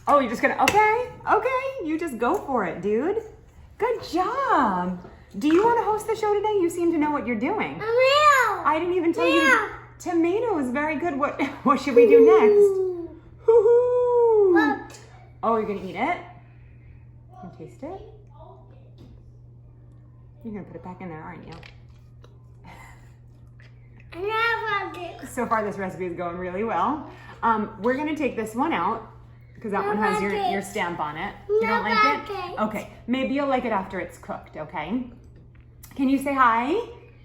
Oh, you're just gonna, okay, you just go for it, dude. Good job. Do you want to host the show today? You seem to know what you're doing. I didn't even tell you. Tomatoes, very good. What should we do next? Oh, you're gonna eat it? Can you taste it? You're gonna put it back in there, aren't you? So far, this recipe is going really well. We're gonna take this one out because that one has your stamp on it. You don't like it? Okay, maybe you'll like it after it's cooked, okay? Can you say hi?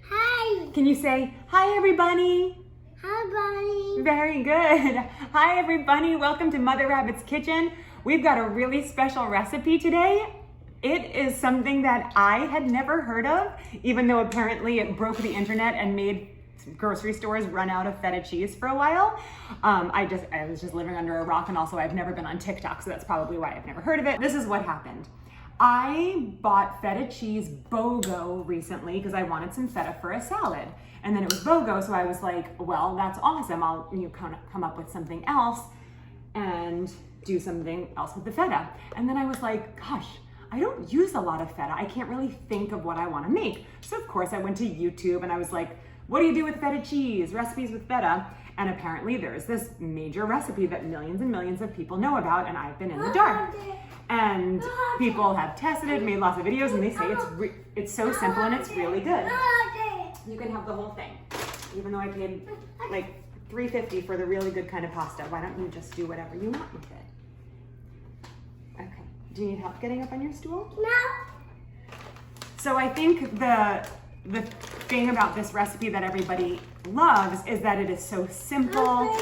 Hi. Can you say, hi everybody? Hi, Bunny. Very good. Hi everybody, welcome to Mother Rabbit's Kitchen. We've got a really special recipe today. It is something that I had never heard of, even though apparently it broke the internet and made grocery stores run out of feta cheese for a while. I was just living under a rock, and also I've never been on TikTok, so that's probably why I've never heard of it. This is what happened. I bought feta cheese BOGO recently because I wanted some feta for a salad. And then it was BOGO, so I was like, well, that's awesome. I'll come up with something else and do something else with the feta. And then I was like, gosh, I don't use a lot of feta. I can't really think of what I want to make. So of course I went to YouTube and I was like, what do you do with feta cheese? Recipes with feta. And apparently there's this major recipe that millions and millions of people know about, and I've been in the dark. And people have tested it, made lots of videos, and they say it's so simple and it's really good. You can have the whole thing, even though I paid like $3.50 for the really good kind of pasta. Why don't you just do whatever you want with it? Okay. Do you need help getting up on your stool? No. So I think the thing about this recipe that everybody loves is that it is so simple.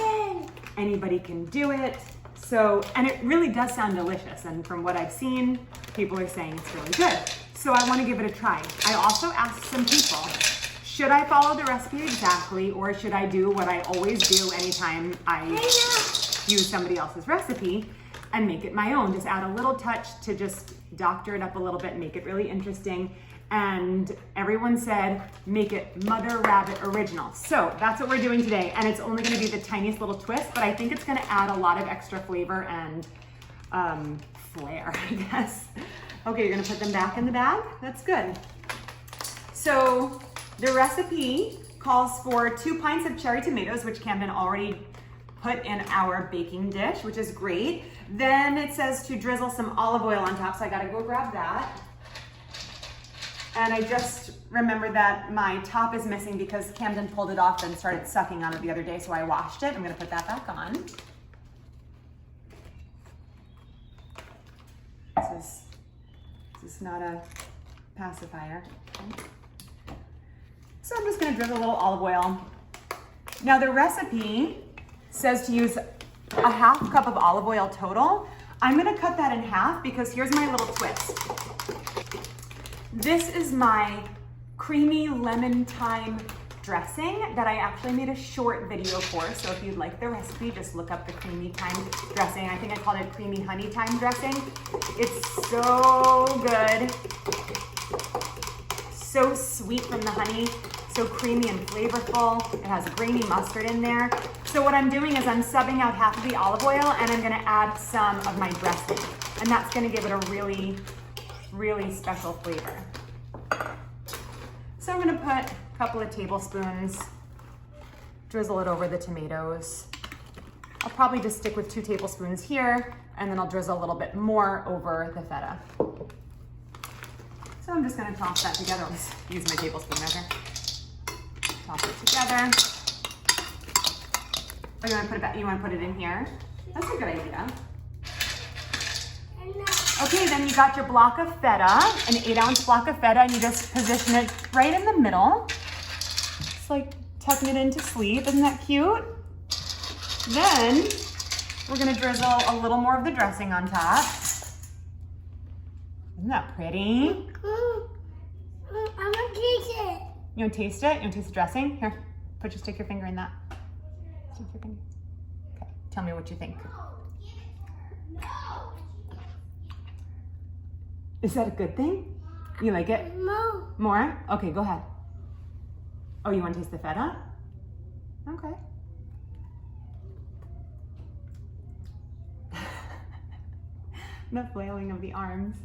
Anybody can do it. So, and it really does sound delicious. And from what I've seen, people are saying it's really good. So I want to give it a try. I also asked some people, should I follow the recipe exactly, or should I do what I always do anytime I use somebody else's recipe and make it my own? Just add a little touch to just doctor it up a little bit, make it really interesting. And everyone said, make it Mother Rabbit original. So that's what we're doing today. And it's only gonna be the tiniest little twist, but I think it's gonna add a lot of extra flavor and flair, I guess. Okay, you're gonna put them back in the bag? That's good. So the recipe calls for 2 pints of cherry tomatoes, which Camden already put in our baking dish, which is great. Then it says to drizzle some olive oil on top, so I gotta go grab that. And I just remembered that my top is missing because Camden pulled it off and started sucking on it the other day, so I washed it. I'm gonna put that back on. This is not a pacifier. Okay. So I'm just gonna drizzle a little olive oil. Now the recipe says to use a ½ cup of olive oil total. I'm gonna cut that in half because here's my little twist. This is my creamy lemon-thyme dressing that I actually made a short video for. So if you'd like the recipe, just look up the creamy thyme dressing. I think I called it creamy honey thyme dressing. It's so good. So sweet from the honey, so creamy and flavorful. It has grainy mustard in there. So what I'm doing is I'm subbing out half of the olive oil and I'm gonna add some of my dressing. And that's gonna give it a really special flavor. So I'm gonna put a couple of tablespoons, drizzle it over the tomatoes. I'll probably just stick with 2 tablespoons here, and then I'll drizzle a little bit more over the feta. So I'm just gonna toss that together. Let's use my tablespoon measure. Toss it together. Oh, you wanna put it in here? That's a good idea. Okay, then you got your block of feta, an 8-ounce block of feta, and you just position it right in the middle. It's like tucking it into sleep. Isn't that cute? Then we're gonna drizzle a little more of the dressing on top. Isn't that pretty? I'm gonna taste it. You wanna taste it? You wanna taste the dressing? Here, stick your finger in that. Stick your finger. Okay, tell me what you think. Is that a good thing? You like it? No. More? Okay, go ahead. Oh, you want to taste the feta? Okay. The flailing of the arms.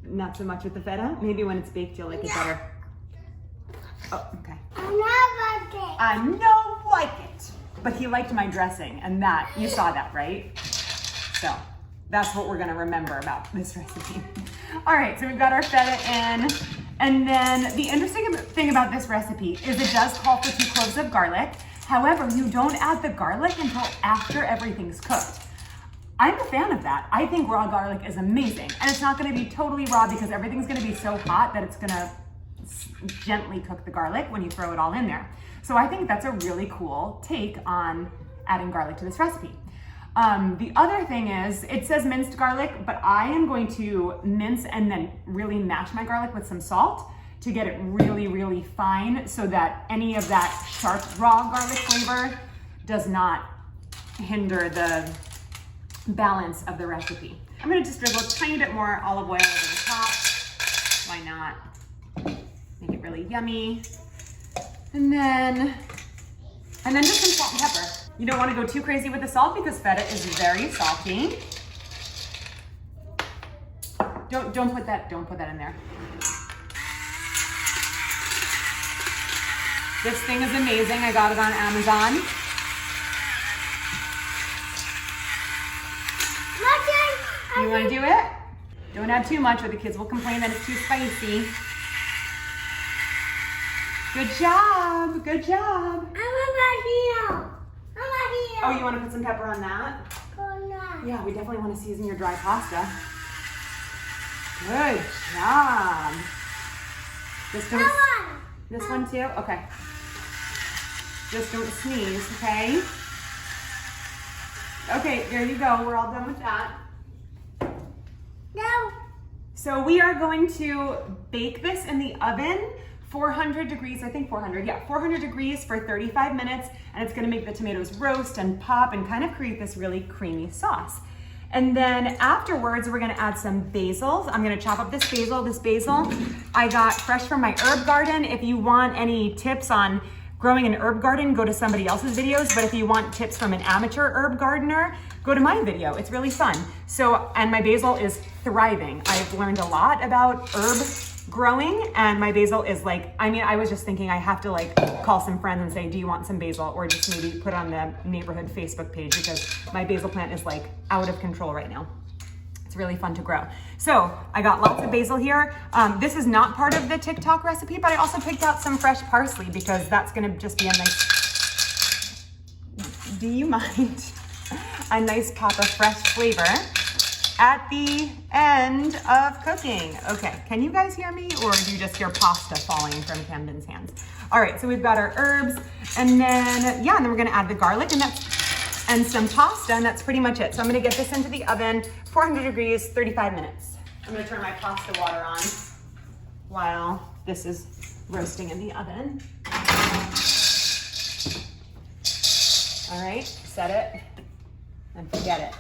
Not so much with the feta. Maybe when it's baked, you'll like it better. Oh, okay. I don't like it. But he liked my dressing, and that, you saw that, right? So that's what we're gonna remember about this recipe. All right, so we've got our feta in. And then the interesting thing about this recipe is it does call for 2 cloves of garlic. However, you don't add the garlic until after everything's cooked. I'm a fan of that. I think raw garlic is amazing. And it's not gonna be totally raw because everything's gonna be so hot that it's gonna gently cook the garlic when you throw it all in there. So I think that's a really cool take on adding garlic to this recipe. The other thing is, it says minced garlic, but I am going to mince and then really mash my garlic with some salt to get it really, really fine so that any of that sharp raw garlic flavor does not hinder the balance of the recipe. I'm gonna just drizzle a tiny bit more olive oil over the top. Why not? Make it really yummy. And then just some salt and pepper. You don't want to go too crazy with the salt because feta is very salty. Don't put that in there. This thing is amazing. I got it on Amazon. You want to do it? Don't add too much or the kids will complain that it's too spicy. Good job, good job. Oh, you want to put some pepper on that? Yeah, we definitely want to season your dry pasta. Good job. This one too? Okay. Just don't sneeze, okay? Okay, there you go. We're all done with that. No. So we are going to bake this in the oven, 400 degrees, I think 400, yeah, 400 degrees for 35 minutes, and it's gonna make the tomatoes roast and pop and kind of create this really creamy sauce. And then afterwards, we're gonna add some basil. I'm gonna chop up this basil I got fresh from my herb garden. If you want any tips on growing an herb garden, go to somebody else's videos, but if you want tips from an amateur herb gardener, go to my video, it's really fun. So, and my basil is thriving. I've learned a lot about herb growing, and my basil is like, I mean, I was just thinking I have to like call some friends and say, do you want some basil? Or just maybe put on the neighborhood Facebook page because my basil plant is like out of control right now. It's really fun to grow. So I got lots of basil here. This is not part of the TikTok recipe, but I also picked out some fresh parsley because that's gonna just be a nice, do you mind? A nice pop of fresh flavor at the end of cooking. Okay, can you guys hear me, or do you just hear pasta falling from Camden's hands? All right, so we've got our herbs, and then, yeah, and then we're gonna add the garlic and some pasta, and that's pretty much it. So I'm gonna get this into the oven, 400 degrees, 35 minutes. I'm gonna turn my pasta water on while this is roasting in the oven. All right, set it and forget it.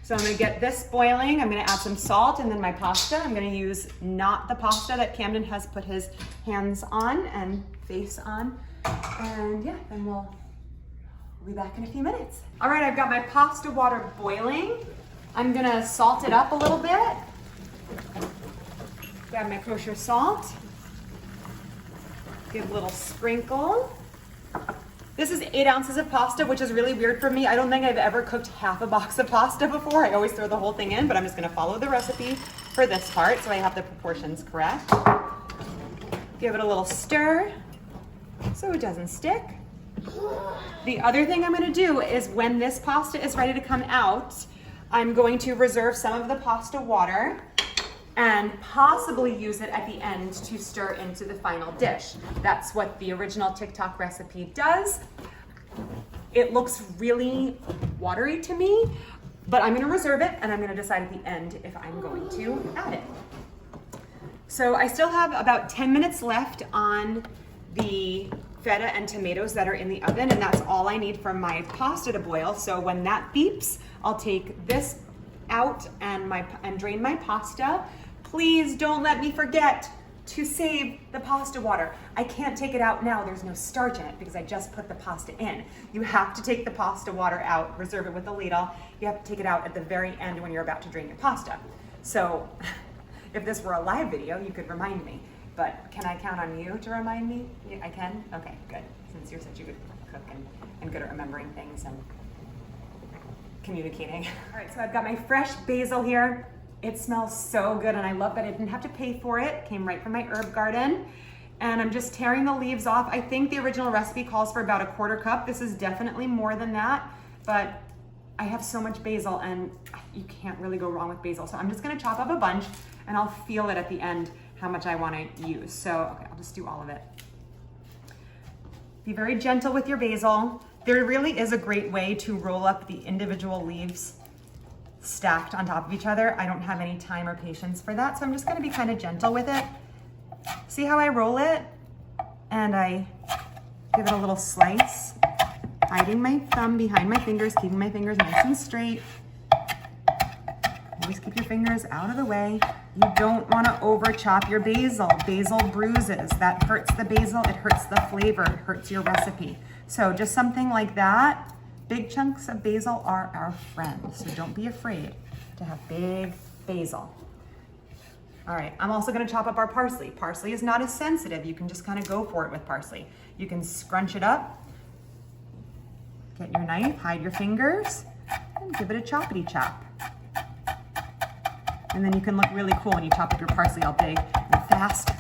So I'm gonna get this boiling. I'm gonna add some salt and then my pasta. I'm gonna use not the pasta that Camden has put his hands on and face on. And yeah, then we'll be back in a few minutes. All right, I've got my pasta water boiling. I'm gonna salt it up a little bit. Grab my kosher salt. Give a little sprinkle. This is 8 ounces of pasta, which is really weird for me. I don't think I've ever cooked half a box of pasta before. I always throw the whole thing in, but I'm just gonna follow the recipe for this part so I have the proportions correct. Give it a little stir so it doesn't stick. The other thing I'm gonna do is when this pasta is ready to come out, I'm going to reserve some of the pasta water and possibly use it at the end to stir into the final dish. That's what the original TikTok recipe does. It looks really watery to me, but I'm gonna reserve it and I'm gonna decide at the end if I'm going to add it. So I still have about 10 minutes left on the feta and tomatoes that are in the oven, and that's all I need for my pasta to boil. So when that beeps, I'll take this out and drain my pasta. Please don't let me forget to save the pasta water. I can't take it out now, there's no starch in it because I just put the pasta in. You have to take the pasta water out, reserve it with a ladle. You have to take it out at the very end when you're about to drain your pasta. So if this were a live video, you could remind me, but can I count on you to remind me? I can? Okay, good, since you're such a good cook and good at remembering things and communicating. All right, so I've got my fresh basil here. It smells so good and I love that I didn't have to pay for it. It came right from my herb garden. And I'm just tearing the leaves off. I think the original recipe calls for about a 1/4 cup. This is definitely more than that, but I have so much basil and you can't really go wrong with basil. So I'm just gonna chop up a bunch and I'll feel it at the end how much I wanna use. So, okay, I'll just do all of it. Be very gentle with your basil. There really is a great way to roll up the individual leaves stacked on top of each other. I don't have any time or patience for that, so I'm just gonna be kind of gentle with it. See how I roll it? And I give it a little slice, hiding my thumb behind my fingers, keeping my fingers nice and straight. Always keep your fingers out of the way. You don't wanna over chop your basil. Basil bruises, that hurts the basil, it hurts the flavor, it hurts your recipe. So just something like that. Big chunks of basil are our friend, so don't be afraid to have big basil. All right, I'm also gonna chop up our parsley. Parsley is not as sensitive. You can just kind of go for it with parsley. You can scrunch it up, get your knife, hide your fingers, and give it a choppity chop. And then you can look really cool when you chop up your parsley all big and fast,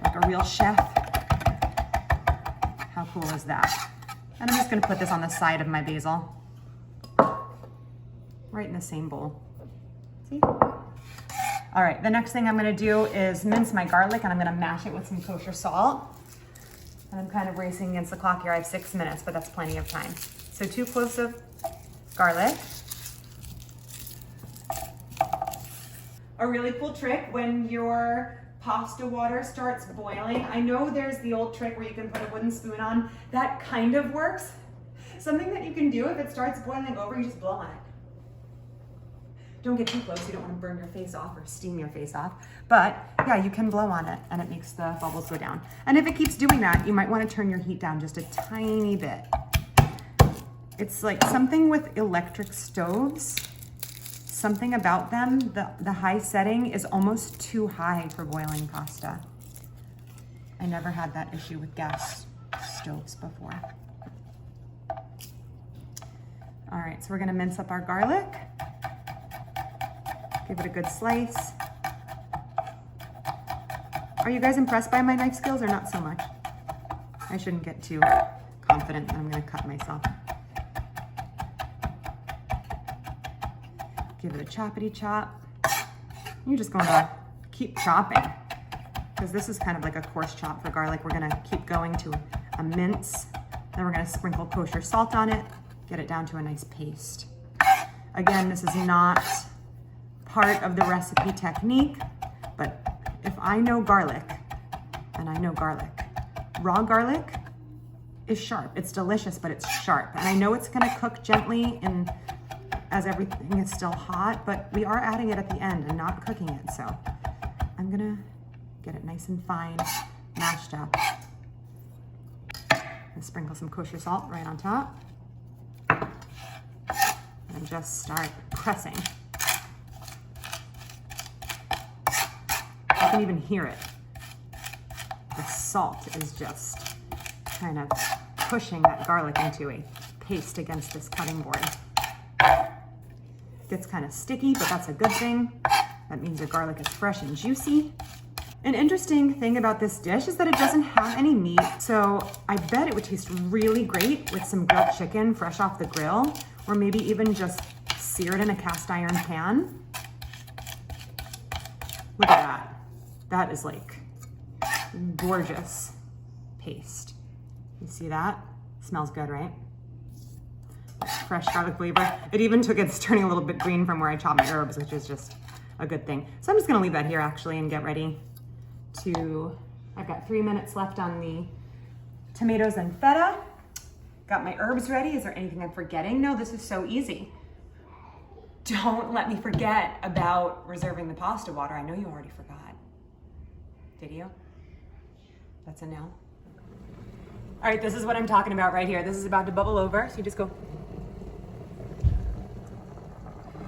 like a real chef. How cool is that? And I'm just gonna put this on the side of my basil, right in the same bowl. See? All right, the next thing I'm gonna do is mince my garlic and I'm gonna mash it with some kosher salt. And I'm kind of racing against the clock here. I have 6 minutes, but that's plenty of time. So 2 cloves of garlic. A really cool trick when your pasta water starts boiling. I know there's the old trick where you can put a wooden spoon on. That kind of works. Something that you can do if it starts boiling over, you just blow on it. Don't get too close, you don't want to burn your face off or steam your face off. But yeah, you can blow on it and it makes the bubbles go down. And if it keeps doing that, you might want to turn your heat down just a tiny bit. It's like something with electric stoves. Something about them, the high setting is almost too high for boiling pasta. I never had that issue with gas stoves before. All right, so we're gonna mince up our garlic. Give it a good slice. Are you guys impressed by my knife skills or not so much? I shouldn't get too confident that I'm gonna cut myself. Give it a choppity chop. You're just going to keep chopping because this is kind of like a coarse chop for garlic. We're gonna keep going to a mince. Then we're gonna sprinkle kosher salt on it, get it down to a nice paste. Again, this is not part of the recipe technique, but if I know garlic, and I know garlic, raw garlic is sharp. It's delicious, but it's sharp. And I know it's gonna cook gently as everything is still hot, but we are adding it at the end and not cooking it. So I'm gonna get it nice and fine, mashed up. And sprinkle some kosher salt right on top. And just start pressing. You can even hear it. The salt is just kind of pushing that garlic into a paste against this cutting board. Gets kind of sticky, but that's a good thing. That means the garlic is fresh and juicy. An interesting thing about this dish is that it doesn't have any meat, so I bet it would taste really great with some grilled chicken fresh off the grill, or maybe even just seared in a cast iron pan. Look at that. That is like gorgeous paste. You see that? Smells good, right? Fresh garlic flavor. It even it's turning a little bit green from where I chopped my herbs, which is just a good thing. So I'm just gonna leave that here actually and get ready I've got 3 minutes left on the tomatoes and feta. Got my herbs ready. Is there anything I'm forgetting? No, this is so easy. Don't let me forget about reserving the pasta water. I know you already forgot. Did you? That's a no. All right, this is what I'm talking about right here. This is about to bubble over, so you just go.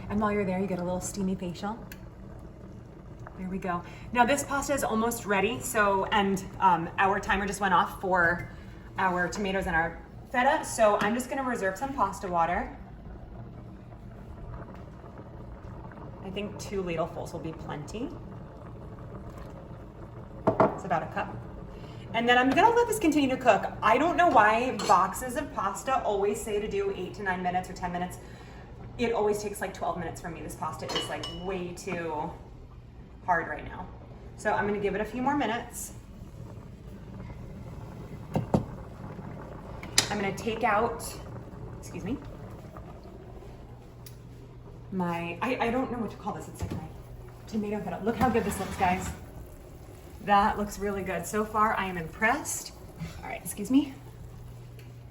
And while you're there, you get a little steamy facial. There we go. Now this pasta is almost ready, so, and our timer just went off for our tomatoes and our feta, so I'm just gonna reserve some pasta water. I think 2 ladlefuls will be plenty. It's about a cup. And then I'm gonna let this continue to cook. I don't know why boxes of pasta always say to do 8 to 9 minutes or 10 minutes. It always takes like 12 minutes for me. This pasta is like way too hard right now. So I'm gonna give it a few more minutes. I'm gonna take out, excuse me, I don't know what to call this. It's like my tomato feta. Look how good this looks, guys. That looks really good. So far, I am impressed. All right, excuse me.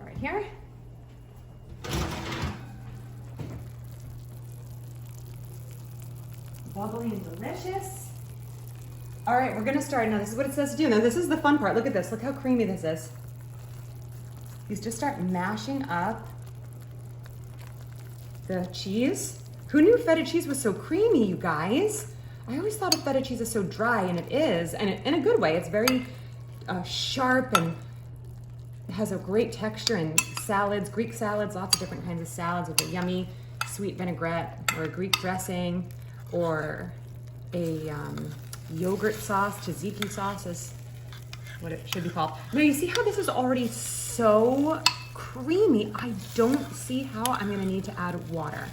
Right here. Bubbly and delicious. All right, we're gonna start. Now, this is what it says to do. Now, this is the fun part. Look at this. Look how creamy this is. You just start mashing up the cheese. Who knew feta cheese was so creamy, you guys? I always thought of feta cheese as so dry, and it is, and in a good way. It's very sharp and has a great texture in salads, Greek salads, lots of different kinds of salads with a yummy sweet vinaigrette or a Greek dressing or a yogurt sauce, tzatziki sauce is what it should be called. Now you see how this is already so creamy. I don't see how I'm gonna need to add water,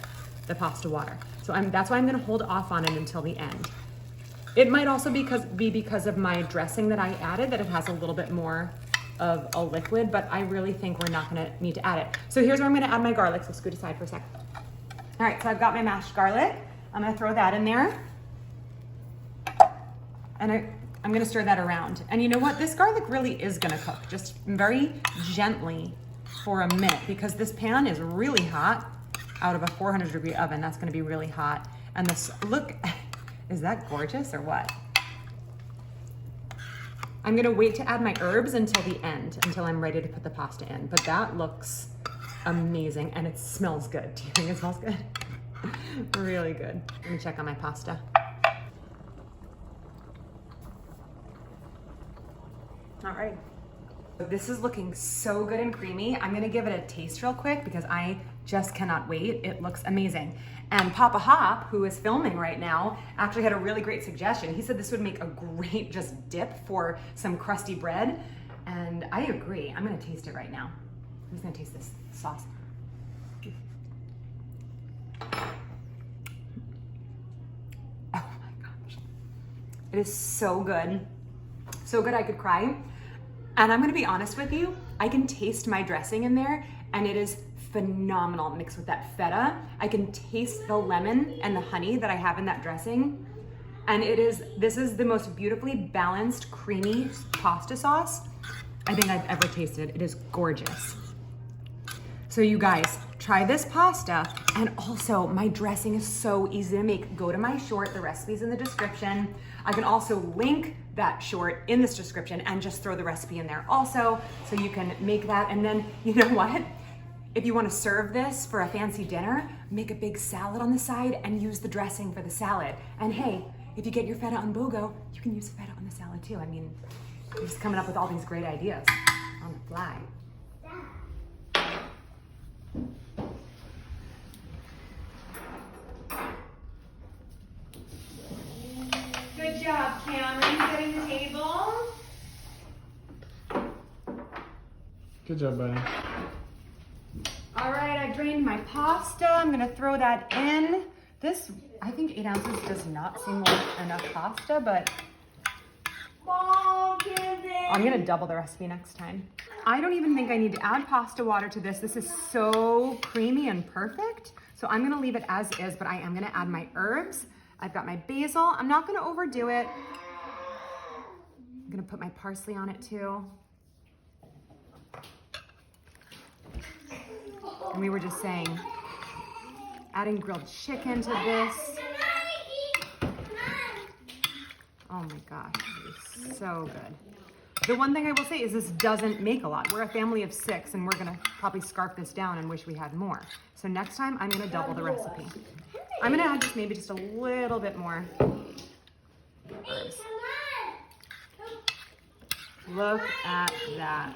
the pasta water. So that's why I'm gonna hold off on it until the end. It might also be because of my dressing that I added, that it has a little bit more of a liquid, but I really think we're not gonna need to add it. So here's where I'm gonna add my garlic, so scoot aside for a sec. All right, so I've got my mashed garlic. I'm gonna throw that in there. And I'm gonna stir that around. And you know what? This garlic really is gonna cook, just very gently for a minute, because this pan is really hot out of a 400-degree oven. That's gonna be really hot. And this, look, is that gorgeous or what? I'm gonna wait to add my herbs until the end, until I'm ready to put the pasta in. But that looks amazing, and it smells good. Do you think it smells good? Really good. Let me check on my pasta. All right. This is looking so good and creamy. I'm gonna give it a taste real quick because I just cannot wait. It looks amazing. And Papa Hop, who is filming right now, actually had a really great suggestion. He said this would make a great just dip for some crusty bread. And I agree. I'm gonna taste it right now. I'm just gonna taste this sauce. Oh my gosh. It is so good. So good I could cry. And I'm gonna be honest with you, I can taste my dressing in there, and it is phenomenal mixed with that feta. I can taste the lemon and the honey that I have in that dressing. And this is the most beautifully balanced, creamy pasta sauce I think I've ever tasted. It is gorgeous. So you guys, try this pasta. And also, my dressing is so easy to make. Go to my short, the recipe's in the description. I can also link that short in this description and just throw the recipe in there also, so you can make that. And then, you know what? If you want to serve this for a fancy dinner, make a big salad on the side and use the dressing for the salad. And hey, if you get your feta on BOGO, you can use feta on the salad too. I mean, I'm just coming up with all these great ideas on the fly. Good job, Cameron, setting the table. Good job, buddy. All right, I drained my pasta. I'm gonna throw that in. This, I think 8 ounces does not seem like enough pasta, but I'm gonna double the recipe next time. I don't even think I need to add pasta water to this. This is so creamy and perfect. So I'm gonna leave it as is, but I am gonna add my herbs. I've got my basil. I'm not gonna overdo it. I'm gonna put my parsley on it too. And we were just saying, adding grilled chicken to this. Oh my gosh, it is so good. The one thing I will say is this doesn't make a lot. We're a family of 6 and we're gonna probably scarf this down and wish we had more. So next time I'm gonna double the recipe. I'm gonna add maybe just a little bit more herbs. Look at that.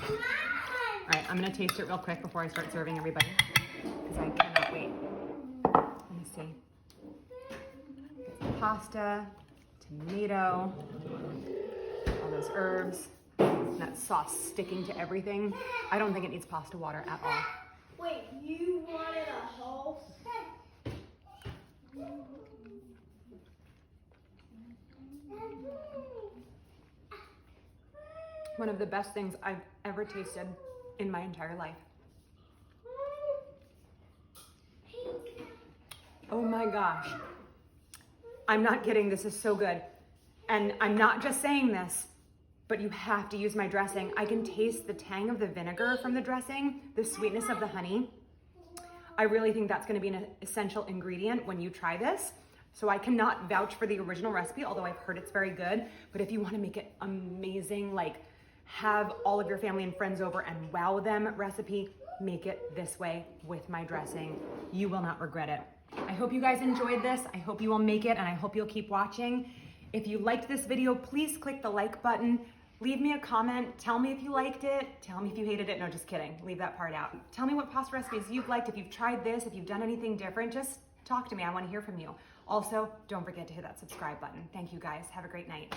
All right, I'm gonna taste it real quick before I start serving everybody because I cannot wait. Let me see. Get some pasta, tomato, all those herbs, and that sauce sticking to everything. I don't think it needs pasta water at all. Wait, you wanted a whole set? One of the best things I've ever tasted in my entire life. Oh my gosh. I'm not kidding, this is so good. And I'm not just saying this, but you have to use my dressing. I can taste the tang of the vinegar from the dressing, the sweetness of the honey. I really think that's gonna be an essential ingredient when you try this. So I cannot vouch for the original recipe, although I've heard it's very good. But if you wanna make it amazing, like have all of your family and friends over and wow them recipe, make it this way with my dressing. You will not regret it. I hope you guys enjoyed this. I hope you will make it and I hope you'll keep watching. If you liked this video, please click the like button. Leave me a comment. Tell me if you liked it. Tell me if you hated it. No, just kidding. Leave that part out. Tell me what pasta recipes you've liked. If you've tried this, if you've done anything different, just talk to me. I want to hear from you. Also, don't forget to hit that subscribe button. Thank you guys. Have a great night.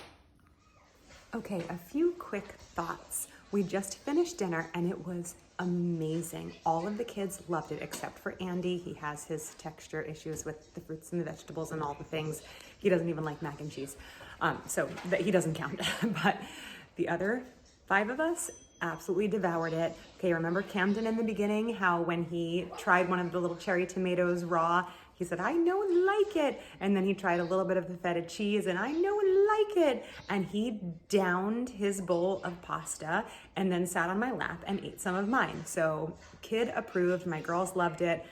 Okay, a few quick thoughts. We just finished dinner and it was amazing. All of the kids loved it except for Andy. He has his texture issues with the fruits and the vegetables and all the things. He doesn't even like mac and cheese. So he doesn't count. But the other 5 of us absolutely devoured it. Okay, remember Camden in the beginning, how when he tried one of the little cherry tomatoes raw, he said, I know and like it. And then he tried a little bit of the feta cheese and I know and like it. And he downed his bowl of pasta and then sat on my lap and ate some of mine. So kid approved, my girls loved it.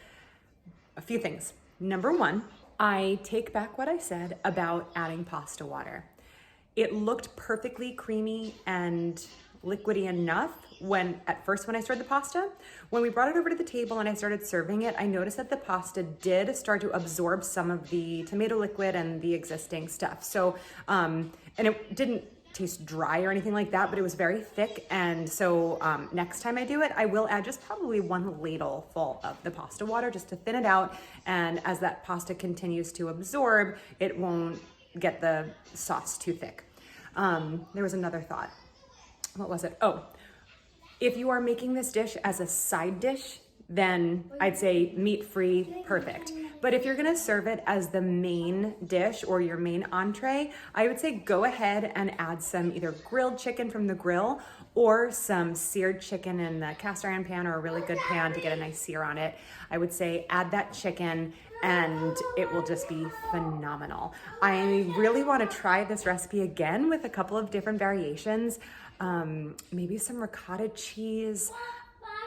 A few things. Number 1, I take back what I said about adding pasta water. It looked perfectly creamy and liquidy enough when I stirred the pasta. When we brought it over to the table and I started serving it, I noticed that the pasta did start to absorb some of the tomato liquid and the existing stuff. So, and it didn't taste dry or anything like that, but it was very thick. And so next time I do it, I will add just probably 1 ladle full of the pasta water just to thin it out. And as that pasta continues to absorb, it won't get the sauce too thick. There was another thought. What was it? Oh, if you are making this dish as a side dish, then I'd say meat-free, perfect. But if you're gonna serve it as the main dish or your main entree, I would say go ahead and add some either grilled chicken from the grill or some seared chicken in the cast iron pan or a really good pan to get a nice sear on it. I would say add that chicken and it will just be phenomenal. I really want to try this recipe again with a couple of different variations. Maybe some ricotta cheese,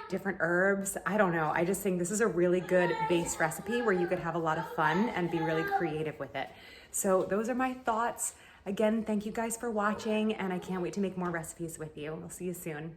different herbs. I don't know. I just think this is a really good base recipe where you could have a lot of fun and be really creative with it. So those are my thoughts. Again, thank you guys for watching and I can't wait to make more recipes with you. We'll see you soon.